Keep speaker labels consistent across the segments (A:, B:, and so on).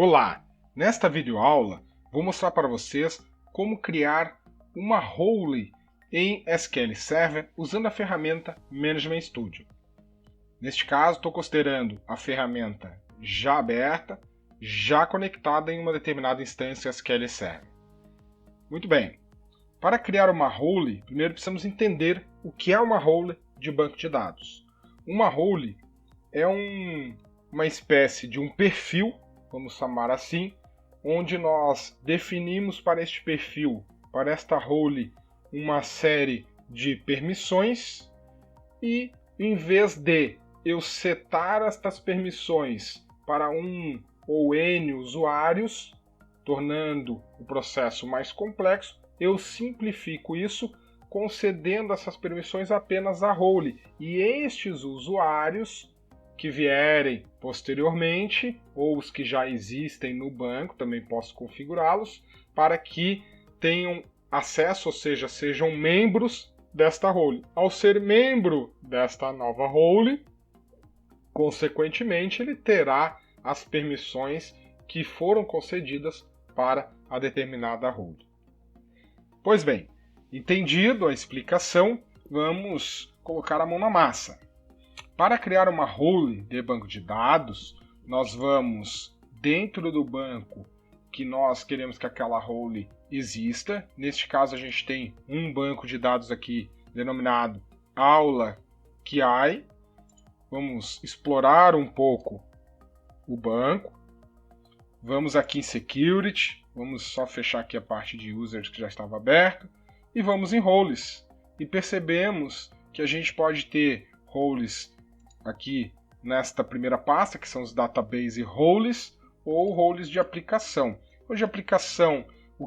A: Olá! Nesta videoaula vou mostrar para vocês como criar uma role em SQL Server usando a ferramenta Management Studio. Neste caso, estou considerando a ferramenta já aberta, já conectada em uma determinada instância SQL Server. Muito bem, para criar uma role, primeiro precisamos entender o que é uma role de banco de dados. Uma role é uma espécie de um perfil, vamos chamar assim, onde nós definimos para este perfil, para esta role, uma série de permissões e em vez de eu setar estas permissões para um ou N usuários, tornando o processo mais complexo, eu simplifico isso concedendo essas permissões apenas à role. E estes usuários que vierem posteriormente, ou os que já existem no banco, também posso configurá-los, para que tenham acesso, ou seja, sejam membros desta role. Ao ser membro desta nova role, consequentemente, ele terá as permissões que foram concedidas para a determinada role. Pois bem, entendido a explicação, vamos colocar a mão na massa. Para criar uma role de banco de dados, nós vamos dentro do banco que nós queremos que aquela role exista. Neste caso, a gente tem um banco de dados aqui denominado Aula QI. Vamos explorar um pouco o banco. Vamos aqui em Security. Vamos só fechar aqui a parte de Users que já estava aberta. E vamos em Roles. E percebemos que a gente pode ter roles aqui nesta primeira pasta, que são os Database Roles, ou roles de aplicação. Hoje, aplicação,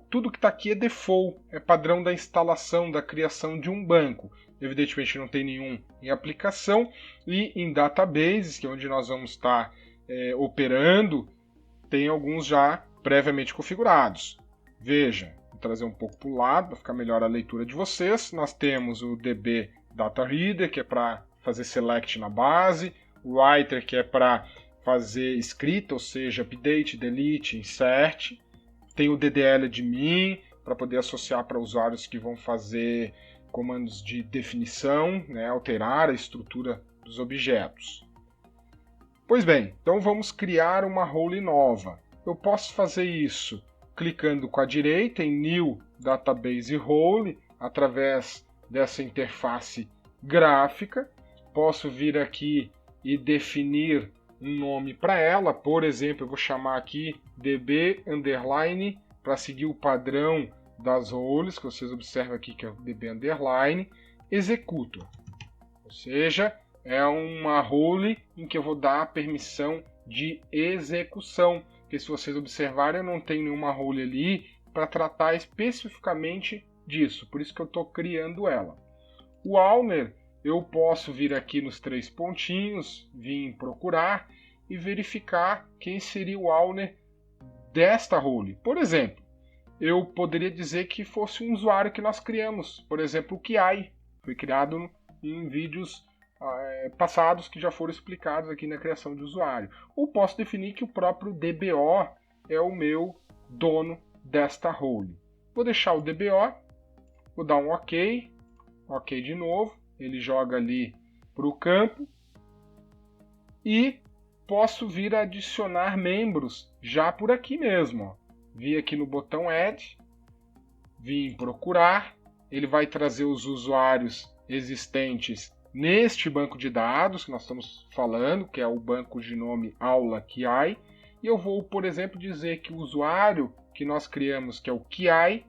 A: tudo que está aqui é default, é padrão da instalação, da criação de um banco. Evidentemente não tem nenhum em aplicação, e em databases, que é onde nós vamos estar operando, tem alguns já previamente configurados. Veja, vou trazer um pouco para o lado, para ficar melhor a leitura de vocês. Nós temos o DB Data Reader, que é para fazer select na base, o Writer, que é para fazer escrita, ou seja, update, delete, insert. Tem o DDL admin, para poder associar para usuários que vão fazer comandos de definição, alterar a estrutura dos objetos. Pois bem, então vamos criar uma role nova. Eu posso fazer isso clicando com a direita em New Database Role, através dessa interface gráfica. Posso vir aqui e definir um nome para ela. Por exemplo, eu vou chamar aqui DB underline para seguir o padrão das roles, que vocês observam aqui que é o DB underline executor. Ou seja, é uma role em que eu vou dar a permissão de execução. Porque se vocês observarem, eu não tenho nenhuma role ali para tratar especificamente disso. Por isso que eu estou criando ela. O owner, eu posso vir aqui nos três pontinhos, vir em procurar e verificar quem seria o owner desta role. Por exemplo, eu poderia dizer que fosse um usuário que nós criamos. Por exemplo, o QI. Foi criado em vídeos passados que já foram explicados aqui na criação de usuário. Ou posso definir que o próprio DBO é o meu dono desta role. Vou deixar o DBO, vou dar um OK, OK de novo. Ele joga ali para o campo e posso vir a adicionar membros já por aqui mesmo. Ó. Vim aqui no botão Add, vim procurar, ele vai trazer os usuários existentes neste banco de dados que nós estamos falando, que é o banco de nome Aula QI, e eu vou, por exemplo, dizer que o usuário que nós criamos, que é o QI,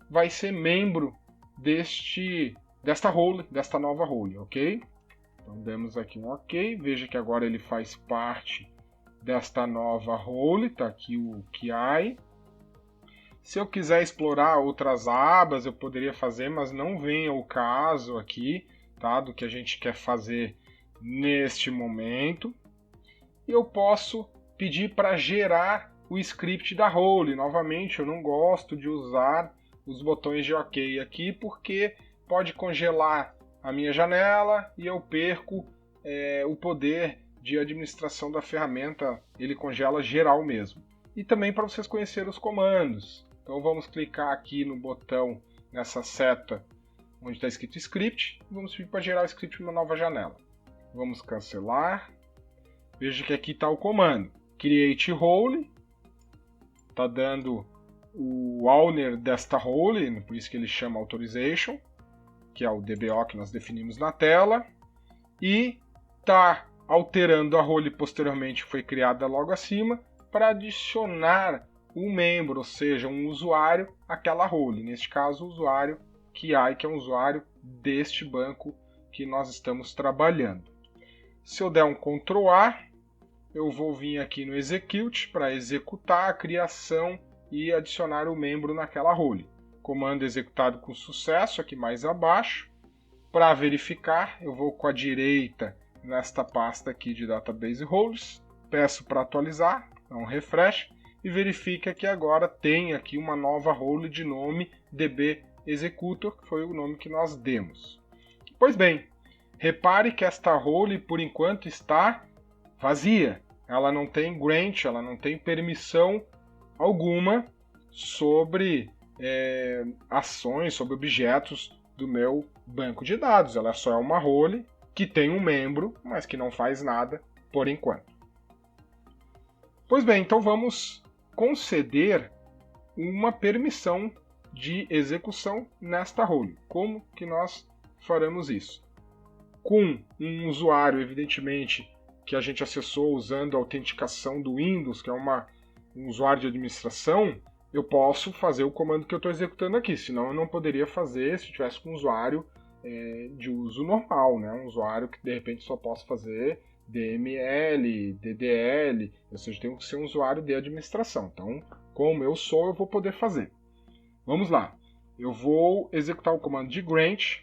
A: vai ser membro desta role, desta nova role, ok? Então demos aqui um OK, veja que agora ele faz parte desta nova role, está aqui o QI. Se eu quiser explorar outras abas, eu poderia fazer, mas não vem ao caso aqui, tá, do que a gente quer fazer neste momento. E eu posso pedir para gerar o script da role. Novamente, eu não gosto de usar os botões de OK aqui, porque pode congelar a minha janela e eu perco o poder de administração da ferramenta, ele congela geral mesmo. E também para vocês conhecerem os comandos. Então vamos clicar aqui no botão, nessa seta onde está escrito script, e vamos pedir para gerar o script numa nova janela. Vamos cancelar. Veja que aqui está o comando create role, está dando o owner desta role, por isso que ele chama authorization, que é o DBO que nós definimos na tela, e está alterando a role posteriormente que foi criada logo acima para adicionar um membro, ou seja, um usuário àquela role. Neste caso, o usuário QI, que é um usuário deste banco que nós estamos trabalhando. Se eu der um Ctrl A, eu vou vir aqui no Execute para executar a criação e adicionar o membro naquela role. Comando executado com sucesso, aqui mais abaixo. Para verificar, eu vou com a direita nesta pasta aqui de Database Roles, peço para atualizar, dá um refresh, e verifica que agora tem aqui uma nova role de nome DB Executor, que foi o nome que nós demos. Pois bem, repare que esta role por enquanto está vazia. Ela não tem grant, ela não tem permissão alguma sobre ações, sobre objetos do meu banco de dados. Ela só é uma role que tem um membro, mas que não faz nada por enquanto. Pois bem, então vamos conceder uma permissão de execução nesta role. Como que nós faremos isso? Com um usuário, evidentemente, que a gente acessou usando a autenticação do Windows, que é um usuário de administração, eu posso fazer o comando que eu estou executando aqui, senão eu não poderia fazer se eu tivesse com um usuário de uso normal, né? Um usuário que de repente só posso fazer DML, DDL, ou seja, tem que ser um usuário de administração. Então, como eu sou, eu vou poder fazer. Vamos lá, eu vou executar o comando de grant,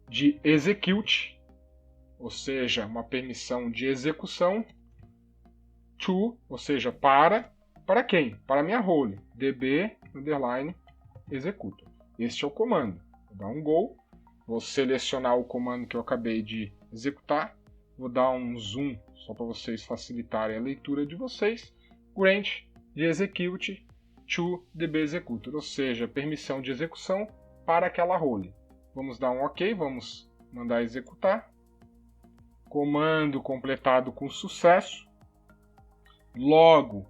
A: de execute, ou seja, uma permissão de execução, to, ou seja, para quem? Para a minha role, db underline executor. Este é o comando. Vou dar um go, vou selecionar o comando que eu acabei de executar, vou dar um zoom só para vocês facilitarem a leitura de vocês, grant de execute to db executor, ou seja, permissão de execução para aquela role. Vamos dar um OK, vamos mandar executar. Comando completado com sucesso. Logo,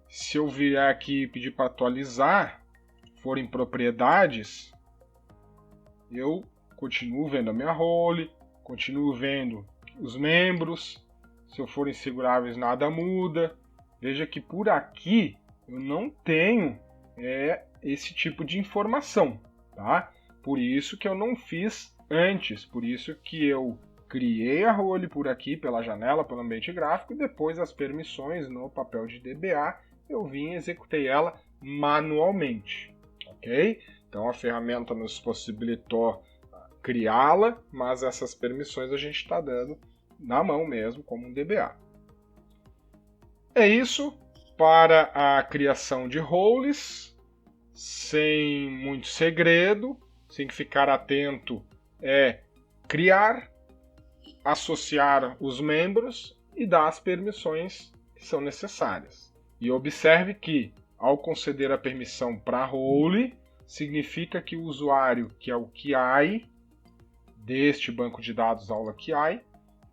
A: se eu vier aqui e pedir para atualizar, for em propriedades, eu continuo vendo a minha role, continuo vendo os membros. Se eu for em seguráveis, nada muda. Veja que por aqui eu não tenho esse tipo de informação, tá? Por isso que eu não fiz antes, por isso que eu criei a role por aqui, pela janela, pelo ambiente gráfico, e depois as permissões no papel de DBA, eu vim e executei ela manualmente, ok? Então a ferramenta nos possibilitou criá-la, mas essas permissões a gente está dando na mão mesmo, como um DBA. É isso para a criação de roles, sem muito segredo, sem que ficar atento, criar, associar os membros e dar as permissões que são necessárias. E observe que, ao conceder a permissão para a role, significa que o usuário, que é o QI, deste banco de dados aula QI,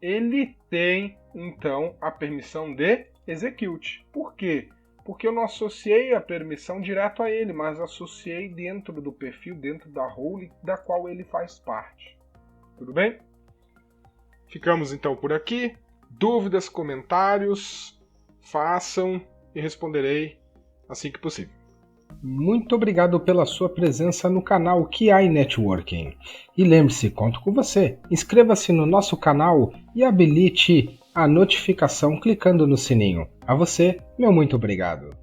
A: ele tem, então, a permissão de execute. Por quê? Porque eu não associei a permissão direto a ele, mas associei dentro do perfil, dentro da role da qual ele faz parte. Tudo bem? Ficamos então por aqui. Dúvidas, comentários, façam e responderei assim que possível. Muito obrigado pela sua presença no canal QI Networking. E lembre-se, conto com você. Inscreva-se no nosso canal e habilite a notificação clicando no sininho. A você, meu muito obrigado.